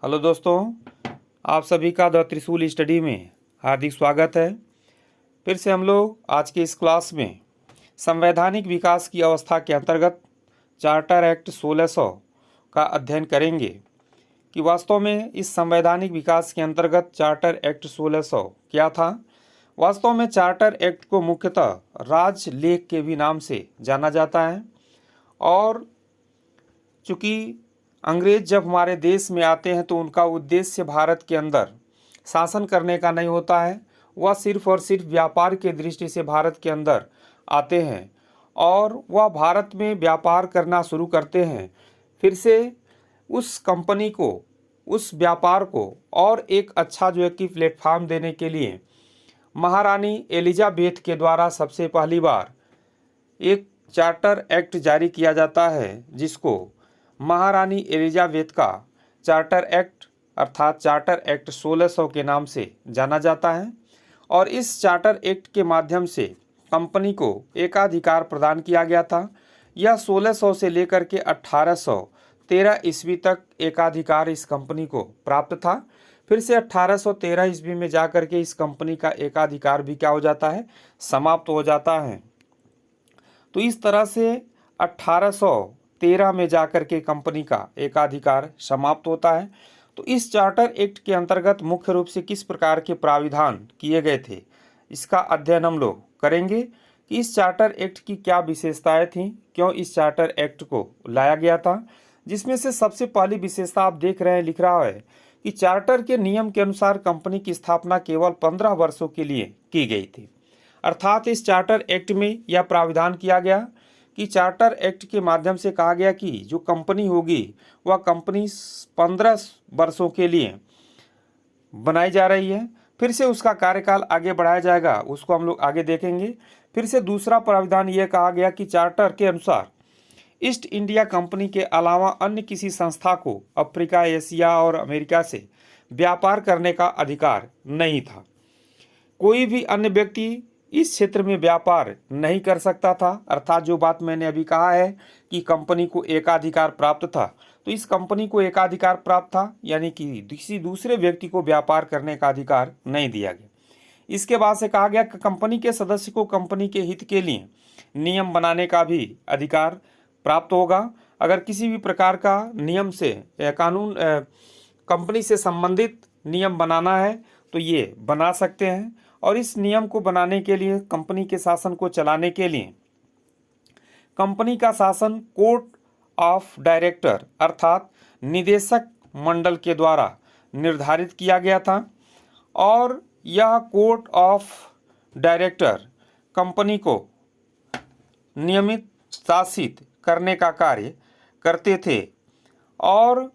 Hello दोस्तों, आप सभी का द त्रिशूल स्टडी में हार्दिक स्वागत है। फिर से हम लोग आज के इस क्लास में संवैधानिक विकास की अवस्था के अंतर्गत चार्टर एक्ट 1600 का अध्ययन करेंगे कि वास्तव में इस संवैधानिक विकास के अंतर्गत चार्टर एक्ट 1600 क्या था। वास्तव में चार्टर एक्ट को मुख्यतः राजलेख के भी नाम से जाना जाता है और चूँकि अंग्रेज जब हमारे देश में आते हैं तो उनका उद्देश्य भारत के अंदर शासन करने का नहीं होता है। वह सिर्फ और सिर्फ व्यापार के दृष्टि से भारत के अंदर आते हैं और वह भारत में व्यापार करना शुरू करते हैं। फिर से उस कंपनी को, उस व्यापार को और एक अच्छा जो है कि प्लेटफार्म देने के लिए महारानी एलिजाबेथ के द्वारा सबसे पहली बार एक चार्टर एक्ट जारी किया जाता है, जिसको महारानी एलिजाबेथ का चार्टर एक्ट अर्थात चार्टर एक्ट 1600 के नाम से जाना जाता है। और इस चार्टर एक्ट के माध्यम से कंपनी को एकाधिकार प्रदान किया गया था। यह 1600 से लेकर के 1813 ईस्वी तक एकाधिकार इस कंपनी को प्राप्त था। फिर से 1813 ईस्वी में जाकर के इस कंपनी का एकाधिकार भी क्या हो जाता है, समाप्त हो जाता है। तो इस तरह से 1813 में जाकर के कंपनी का एकाधिकार समाप्त होता है। तो इस चार्टर एक्ट के अंतर्गत मुख्य रूप से किस प्रकार के प्राविधान किए गए थे, इसका अध्ययन हम लोग करेंगे कि इस चार्टर एक्ट की क्या विशेषताएं थीं, क्यों इस चार्टर एक्ट को लाया गया था। जिसमें से सबसे पहली विशेषता आप देख रहे हैं, लिख रहा है कि चार्टर के नियम के अनुसार कंपनी की स्थापना केवल 15 वर्षों के लिए की गई थी। अर्थात इस चार्टर एक्ट में यह प्राविधान किया गया कि चार्टर एक्ट के माध्यम से कहा गया कि जो कंपनी होगी वह कंपनी 15 वर्षों के लिए बनाई जा रही है। फिर से उसका कार्यकाल आगे बढ़ाया जाएगा, उसको हम लोग आगे देखेंगे। फिर से दूसरा प्राविधान यह कहा गया कि चार्टर के अनुसार ईस्ट इंडिया कंपनी के अलावा अन्य किसी संस्था को अफ्रीका, एशिया और अमेरिका से व्यापार करने का अधिकार नहीं था। कोई भी अन्य व्यक्ति इस क्षेत्र में व्यापार नहीं कर सकता था। अर्थात जो बात मैंने अभी कहा है कि कंपनी को एकाधिकार प्राप्त था, तो इस कंपनी को एकाधिकार प्राप्त था, यानी कि किसी दूसरे व्यक्ति को व्यापार करने का अधिकार नहीं दिया गया। इसके बाद से कहा गया कि कंपनी के सदस्य को कंपनी के हित के लिए नियम बनाने का भी अधिकार प्राप्त होगा। अगर किसी भी प्रकार का नियम से कानून कंपनी से संबंधित नियम बनाना है तो ये बना सकते हैं। और इस नियम को बनाने के लिए, कंपनी के शासन को चलाने के लिए कंपनी का शासन कोर्ट ऑफ डायरेक्टर अर्थात निदेशक मंडल के द्वारा निर्धारित किया गया था। और यह कोर्ट ऑफ डायरेक्टर कंपनी को नियमित शासित करने का कार्य करते थे और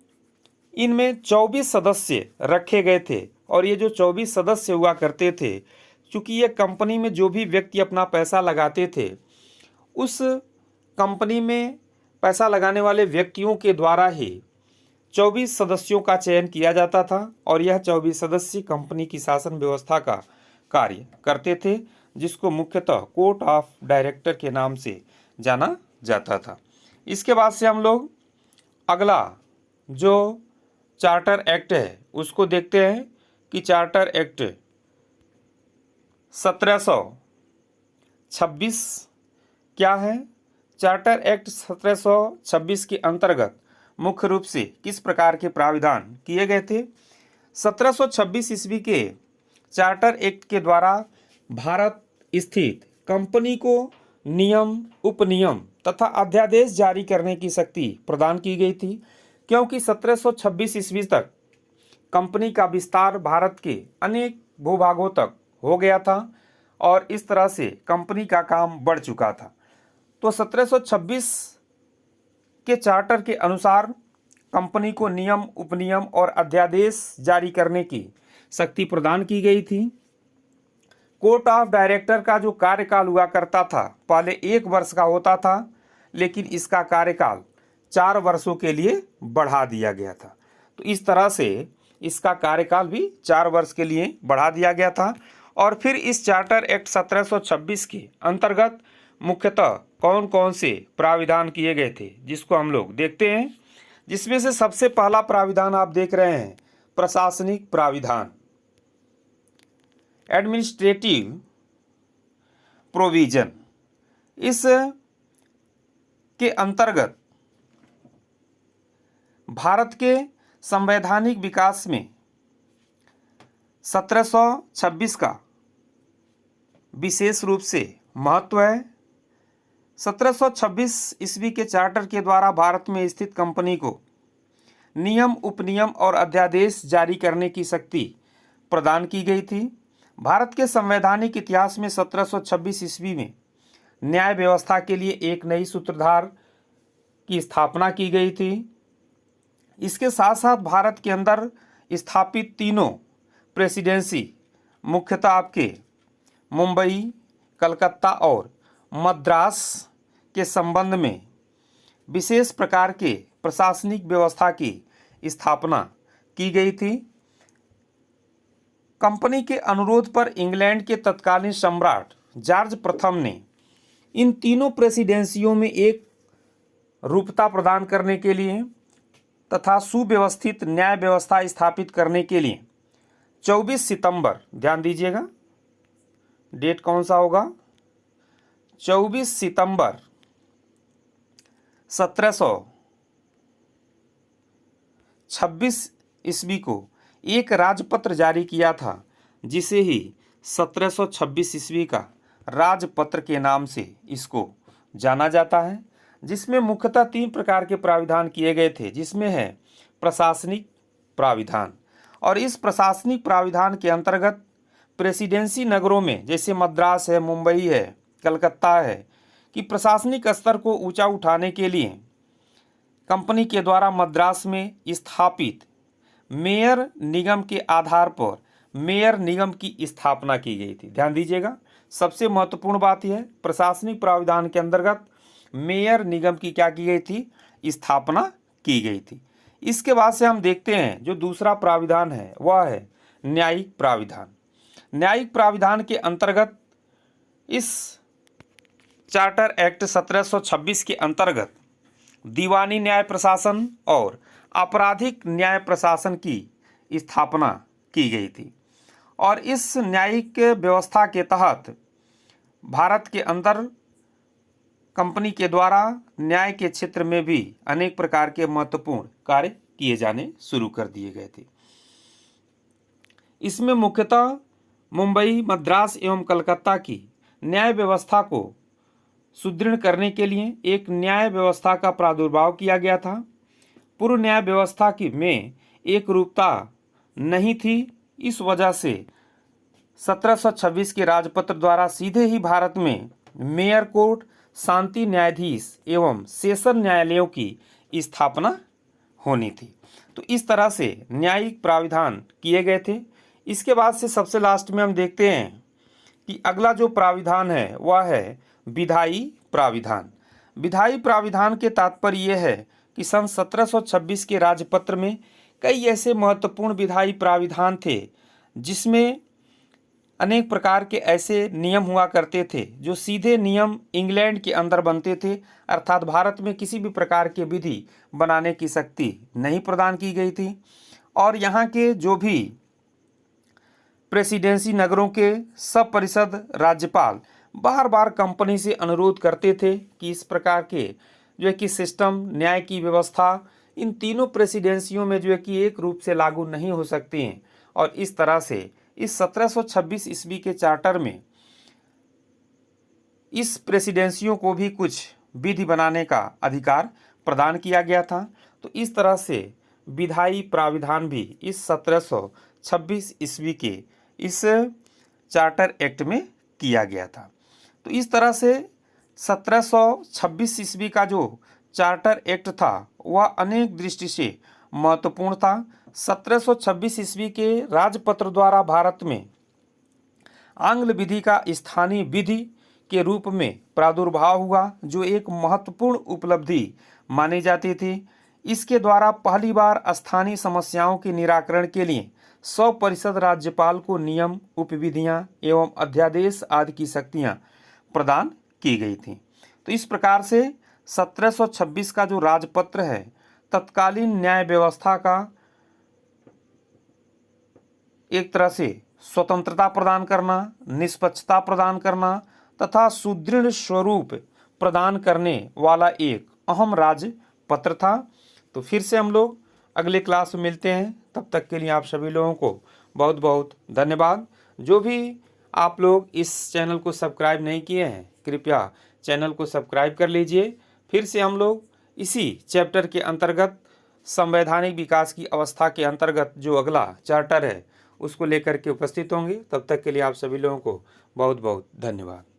इनमें 24 सदस्य रखे गए थे। और ये जो 24 सदस्य हुआ करते थे, चूँकि ये कंपनी में जो भी व्यक्ति अपना पैसा लगाते थे, उस कंपनी में पैसा लगाने वाले व्यक्तियों के द्वारा ही 24 सदस्यों का चयन किया जाता था। और यह 24 सदस्य कंपनी की शासन व्यवस्था का कार्य करते थे, जिसको मुख्यतः कोर्ट ऑफ डायरेक्टर के नाम से जाना जाता था। इसके बाद से हम लोग अगला जो चार्टर एक्ट है उसको देखते हैं कि चार्टर एक्ट 1726 क्या है। चार्टर एक्ट 1726 के अंतर्गत मुख्य रूप से किस प्रकार के प्राविधान किए गए थे। 1726 ईस्वी के चार्टर एक्ट के द्वारा भारत स्थित कंपनी को नियम, उपनियम तथा अध्यादेश जारी करने की शक्ति प्रदान की गई थी, क्योंकि 1726 ईस्वी तक कंपनी का विस्तार भारत के अनेक भूभागों तक हो गया था और इस तरह से कंपनी का काम बढ़ चुका था। तो 1726 के चार्टर के अनुसार कंपनी को नियम, उपनियम और अध्यादेश जारी करने की शक्ति प्रदान की गई थी। कोर्ट ऑफ डायरेक्टर का जो कार्यकाल हुआ करता था, पहले 1 वर्ष का होता था, लेकिन इसका कार्यकाल 4 वर्षों के लिए बढ़ा दिया गया था। तो इस तरह से इसका कार्यकाल भी 4 वर्ष के लिए बढ़ा दिया गया था। और फिर इस चार्टर एक्ट 1726 के अंतर्गत मुख्यतः कौन कौन से प्राविधान किए गए थे, जिसको हम लोग देखते हैं। जिसमें से सबसे पहला प्राविधान आप देख रहे हैं प्रशासनिक प्राविधान, एडमिनिस्ट्रेटिव प्रोविजन। इस के अंतर्गत भारत के संवैधानिक विकास में 1726 का विशेष रूप से महत्व है। 1726 ईस्वी के चार्टर के द्वारा भारत में स्थित कंपनी को नियम, उपनियम और अध्यादेश जारी करने की शक्ति प्रदान की गई थी। भारत के संवैधानिक इतिहास में 1726 ईस्वी में न्याय व्यवस्था के लिए एक नई सूत्रधार की स्थापना की गई थी। इसके साथ साथ भारत के अंदर स्थापित तीनों प्रेसिडेंसी मुख्यतः आपके मुंबई, कलकत्ता और मद्रास के संबंध में विशेष प्रकार के प्रशासनिक व्यवस्था की स्थापना की गई थी। कंपनी के अनुरोध पर इंग्लैंड के तत्कालीन सम्राट जॉर्ज प्रथम ने इन तीनों प्रेसिडेंसियों में एक रूपता प्रदान करने के लिए तथा सुव्यवस्थित न्याय व्यवस्था स्थापित करने के लिए 24 सितंबर, ध्यान दीजिएगा डेट कौन सा होगा, 24 सितंबर 1726 ईस्वी को एक राजपत्र जारी किया था, जिसे ही 1726 ईस्वी का राजपत्र के नाम से इसको जाना जाता है, जिसमें मुख्यतः 3 प्रकार के प्राविधान किए गए थे, जिसमें है प्रशासनिक प्राविधान। और इस प्रशासनिक प्राविधान के अंतर्गत प्रेसिडेंसी नगरों में जैसे मद्रास है, मुंबई है, कलकत्ता है कि प्रशासनिक स्तर को ऊंचा उठाने के लिए कंपनी के द्वारा मद्रास में स्थापित मेयर निगम के आधार पर मेयर निगम की स्थापना की गई थी। ध्यान दीजिएगा, सबसे महत्वपूर्ण बात यह है, प्रशासनिक प्राविधान के अंतर्गत मेयर निगम की क्या की गई थी, स्थापना की गई थी। इसके बाद से हम देखते हैं जो दूसरा प्राविधान है वह है न्यायिक प्राविधान। न्यायिक प्राविधान के अंतर्गत इस चार्टर एक्ट 1726 के अंतर्गत दीवानी न्याय प्रशासन और आपराधिक न्याय प्रशासन की स्थापना की गई थी। और इस न्यायिक व्यवस्था के तहत भारत के अंदर कंपनी के द्वारा न्याय के क्षेत्र में भी अनेक प्रकार के महत्वपूर्ण कार्य किए जाने शुरू कर दिए गए थे। इसमें मुख्यतः मुंबई, मद्रास एवं कलकत्ता की न्याय व्यवस्था को सुदृढ़ करने के लिए एक न्याय व्यवस्था का प्रादुर्भाव किया गया था। पूर्व न्याय व्यवस्था की में एक रूपता नहीं थी। इस वजह से 1726 के राजपत्र द्वारा सीधे ही भारत में मेयर कोर्ट, शांति न्यायाधीश एवं सेशन न्यायालयों की स्थापना होनी थी। तो इस तरह से न्यायिक प्राविधान किए गए थे। इसके बाद से सबसे लास्ट में हम देखते हैं कि अगला जो प्राविधान है वह है विधायी प्राविधान। विधायी प्राविधान के तात्पर्य यह है कि सन 1726 के राजपत्र में कई ऐसे महत्वपूर्ण विधायी प्राविधान थे जिसमें अनेक प्रकार के ऐसे नियम हुआ करते थे जो सीधे नियम इंग्लैंड के अंदर बनते थे, अर्थात भारत में किसी भी प्रकार के विधि बनाने की शक्ति नहीं प्रदान की गई थी। और यहाँ के जो भी प्रेसिडेंसी नगरों के सब परिषद राज्यपाल बार बार कंपनी से अनुरोध करते थे कि इस प्रकार के जो है कि सिस्टम, न्याय की व्यवस्था इन तीनों प्रेसिडेंसियों में जो है कि एक रूप से लागू नहीं हो सकती हैं। और इस तरह से इस 1726 ईस्वी के चार्टर में इस प्रेसिडेंसियों को भी कुछ विधि बनाने का अधिकार प्रदान किया गया था। तो इस तरह से विधायी प्राविधान भी इस 1726 ईस्वी के इस चार्टर एक्ट में किया गया था। तो इस तरह से 1726 ईस्वी का जो चार्टर एक्ट था वह अनेक दृष्टि से महत्वपूर्ण था। 1726 ईस्वी के राजपत्र द्वारा भारत में आंग्ल विधि का स्थानीय विधि के रूप में प्रादुर्भाव हुआ, जो एक महत्वपूर्ण उपलब्धि मानी जाती थी। इसके द्वारा पहली बार स्थानीय समस्याओं के निराकरण के लिए 100% राज्यपाल को नियम, उपविधियां एवं अध्यादेश आदि की शक्तियां प्रदान की गई थी। तो इस प्रकार से 1726 का जो राजपत्र है तत्कालीन न्याय व्यवस्था का एक तरह से स्वतंत्रता प्रदान करना, निष्पक्षता प्रदान करना तथा सुदृढ़ स्वरूप प्रदान करने वाला एक अहम राजपत्र था। तो फिर से हम लोग अगले क्लास में मिलते हैं। तब तक के लिए आप सभी लोगों को बहुत बहुत धन्यवाद। जो भी आप लोग इस चैनल को सब्सक्राइब नहीं किए हैं, कृपया चैनल को सब्सक्राइब कर लीजिए। फिर से हम लोग इसी चैप्टर के अंतर्गत संवैधानिक विकास की अवस्था के अंतर्गत जो अगला चार्टर है उसको लेकर के उपस्थित होंगे। तब तक के लिए आप सभी लोगों को बहुत बहुत धन्यवाद।